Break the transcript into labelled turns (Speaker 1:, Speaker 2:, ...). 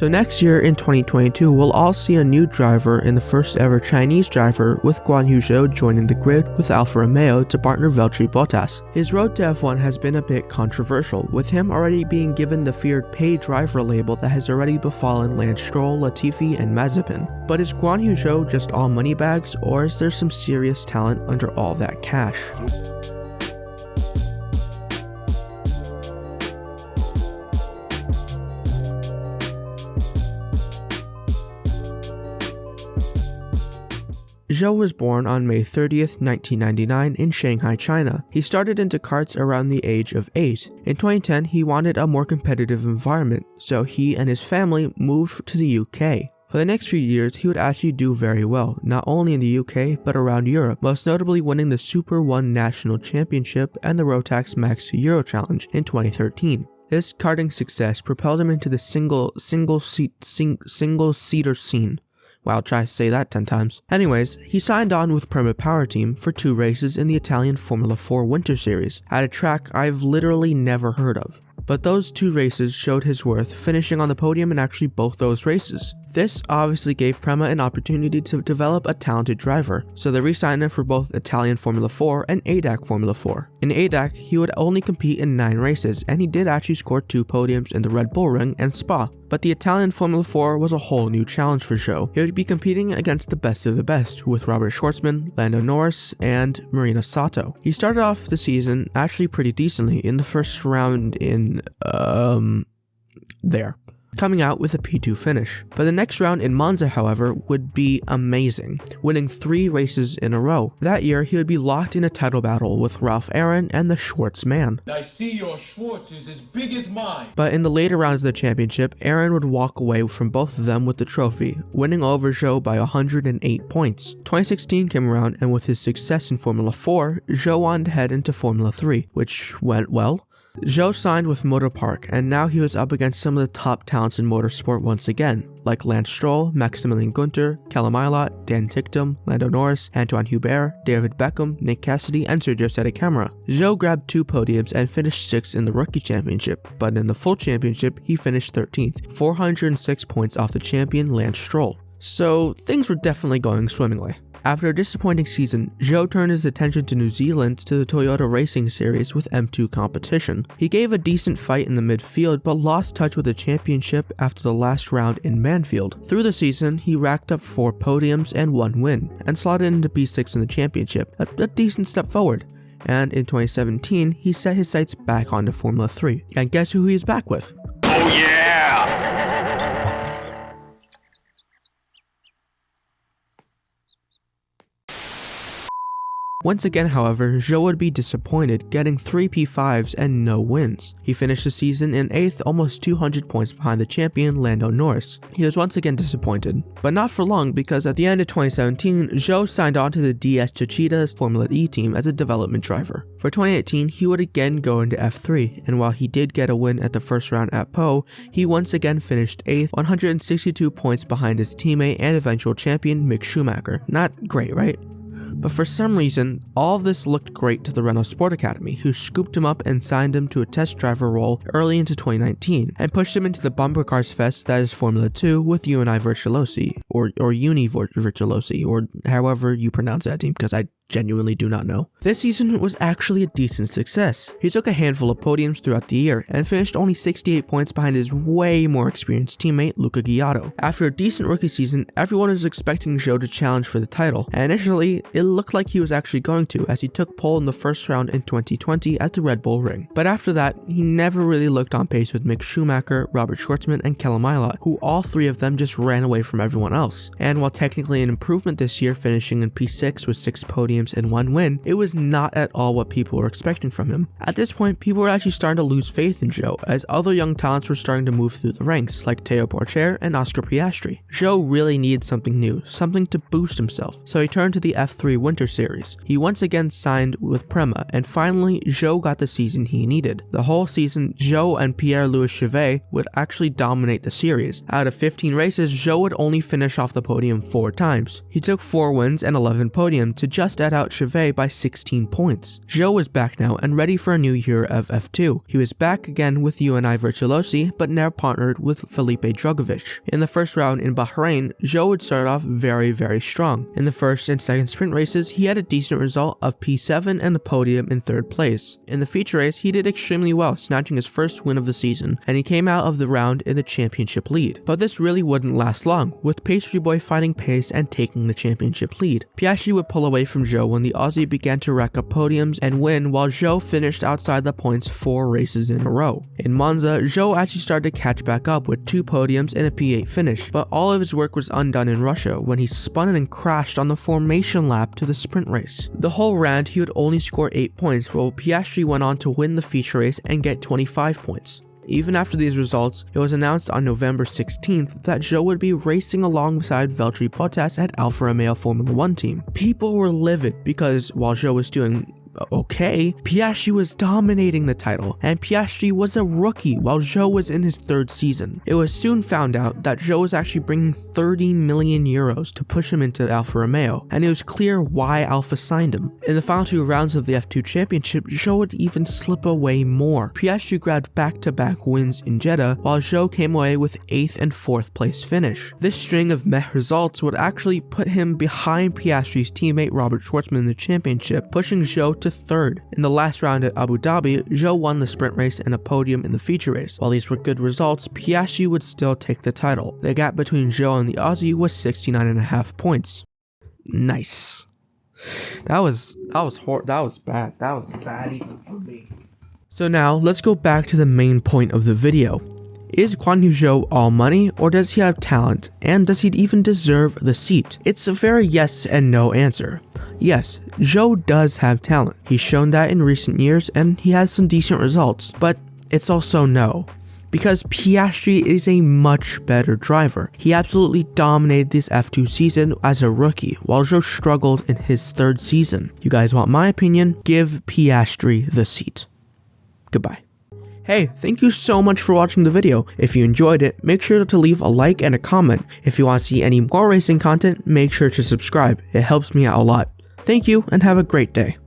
Speaker 1: So next year in 2022, we'll all see a new driver in the first ever Chinese driver, with Guanyu Zhou joining the grid with Alfa Romeo to partner Valtteri Bottas. His road to F1 has been a bit controversial, with him already being given the feared paid driver label that has already befallen Lance Stroll, Latifi, and Mazepin. But is Guanyu Zhou just all money bags, or is there some serious talent under all that cash? Zhou was born on May 30th, 1999 in Shanghai, China. He started into karts around the age of 8. In 2010, he wanted a more competitive environment, so he and his family moved to the UK. For the next few years, he would actually do very well, not only in the UK, but around Europe, most notably winning the Super 1 National Championship and the Rotax Max Euro Challenge in 2013. This karting success propelled him into the single-seater scene. Wow, try to say that 10 times. Anyways, he signed on with Prema Power Team for 2 races in the Italian Formula 4 Winter Series, at a track I've literally never heard of. But those 2 races showed his worth, finishing on the podium in actually both those races. This obviously gave Prema an opportunity to develop a talented driver, so they re-signed him for both Italian Formula 4 and ADAC Formula 4. In ADAC, he would only compete in 9 races, and he did actually score 2 podiums in the Red Bull Ring and Spa. But the Italian Formula 4 was a whole new challenge for Zhou. He would be competing against the best of the best, with Robert Schwartzman, Lando Norris, and Marina Sato. He started off the season actually pretty decently in the first round in, coming out with a P2 finish. But the next round in Monza, however, would be amazing, winning 3 races in a row. That year, he would be locked in a title battle with Ralph Aaron and the Schwartz man.
Speaker 2: I see your Schwartz is as big as mine.
Speaker 1: But in the later rounds of the championship, Aaron would walk away from both of them with the trophy, winning over Zhou by 108 points. 2016 came around, and with his success in Formula 4, Zhou wanted to head into Formula 3, which went well. Zhou signed with Motor Park, and now he was up against some of the top talents in motorsport once again, like Lance Stroll, Maximilian Günther, Callum Ilott, Dan Ticktum, Lando Norris, Antoine Hubert, David Beckham, Nick Cassidy, and Sergio Sette-Camara. Zhou grabbed 2 podiums and finished 6th in the Rookie Championship, but in the full championship, he finished 13th, 406 points off the champion Lance Stroll. So things were definitely going swimmingly. After a disappointing season, Zhou turned his attention to New Zealand to the Toyota Racing Series with M2 competition. He gave a decent fight in the midfield, but lost touch with the championship after the last round in Manfield. Through the season, he racked up 4 podiums and 1 win, and slotted into P6 in the championship, a decent step forward. And in 2017, he set his sights back onto Formula 3. And guess who he is back with?
Speaker 2: Oh yeah!
Speaker 1: Once again, however, Zhou would be disappointed, getting 3 P5s and no wins. He finished the season in 8th, almost 200 points behind the champion Lando Norris. He was once again disappointed, but not for long, because at the end of 2017, Zhou signed on to the DS Chichita's Formula E team as a development driver. For 2018, he would again go into F3, and while he did get a win at the first round at Po, he once again finished 8th, 162 points behind his teammate and eventual champion Mick Schumacher. Not great, right? But for some reason, all of this looked great to the Renault Sport Academy, who scooped him up and signed him to a test driver role early into 2019, and pushed him into the bumper cars fest that is Formula 2 with UNI Virtuosi, or Uni Virtuosi, or however you pronounce that team, because I genuinely do not know. This season was actually a decent success. He took a handful of podiums throughout the year and finished only 68 points behind his way more experienced teammate Luca Ghiotto. After a decent rookie season, everyone was expecting Zhou to challenge for the title, and initially it looked like he was actually going to, as he took pole in the first round in 2020 at the Red Bull Ring. But after that, he never really looked on pace with Mick Schumacher, Robert Schwartzman, and Callum Ilott, who all 3 of them just ran away from everyone else. And while technically an improvement this year, finishing in P6 with 6 podiums and 1 win, it was not at all what people were expecting from him. At this point, people were actually starting to lose faith in Zhou, as other young talents were starting to move through the ranks, like Teo Porcher and Oscar Piastri. Zhou really needed something new, something to boost himself, so he turned to the F3 Winter Series. He once again signed with Prema, and finally, Zhou got the season he needed. The whole season, Zhou and Pierre-Louis Chevet would actually dominate the series. Out of 15 races, Zhou would only finish off the podium 4 times. He took 4 wins and 11 podiums to just add shut out Chevet by 16 points. Zhou was back now and ready for a new year of F2. He was back again with UNI Virtuosi, but now partnered with Felipe Drugovich. In the first round in Bahrain, Zhou would start off very strong. In the first and second sprint races, he had a decent result of P7 and a podium in 3rd place. In the feature race, he did extremely well, snatching his first win of the season, and he came out of the round in the championship lead. But this really wouldn't last long, with Pastry Boy finding pace and taking the championship lead. Piastri would pull away from Zhou when the Aussie began to rack up podiums and win, while Zhou finished outside the points 4 races in a row. In Monza, Zhou actually started to catch back up with 2 podiums and a P8 finish, but all of his work was undone in Russia when he spun and crashed on the formation lap to the sprint race. The whole round he would only score 8 points, while Piastri went on to win the feature race and get 25 points. Even after these results, it was announced on November 16th that Zhou would be racing alongside Valtteri Bottas at Alfa Romeo Formula 1 team. People were livid because while Zhou was doing okay, Piastri was dominating the title, and Piastri was a rookie while Zhou was in his 3rd season. It was soon found out that Zhou was actually bringing 30 million euros to push him into Alfa Romeo, and it was clear why Alfa signed him. In the final 2 rounds of the F2 Championship, Zhou would even slip away more. Piastri grabbed back-to-back wins in Jeddah, while Zhou came away with 8th and 4th place finish. This string of meh results would actually put him behind Piastri's teammate Robert Schwartzman in the championship, pushing Zhou to 3rd. In the last round at Abu Dhabi, Zhou won the sprint race and a podium in the feature race. While these were good results, Piastri would still take the title. The gap between Zhou and the Aussie was 69.5 points. Nice. That was bad. That was bad even for me. So now, let's go back to the main point of the video. Is Guanyu Zhou all money, or does he have talent, and does he even deserve the seat? It's a very yes and no answer. Yes, Zhou does have talent. He's shown that in recent years, and he has some decent results, but it's also no. Because Piastri is a much better driver. He absolutely dominated this F2 season as a rookie, while Zhou struggled in his 3rd season. You guys want my opinion? Give Piastri the seat. Goodbye. Hey, thank you so much for watching the video. If you enjoyed it, make sure to leave a like and a comment. If you want to see any more racing content, make sure to subscribe. It helps me out a lot. Thank you and have a great day.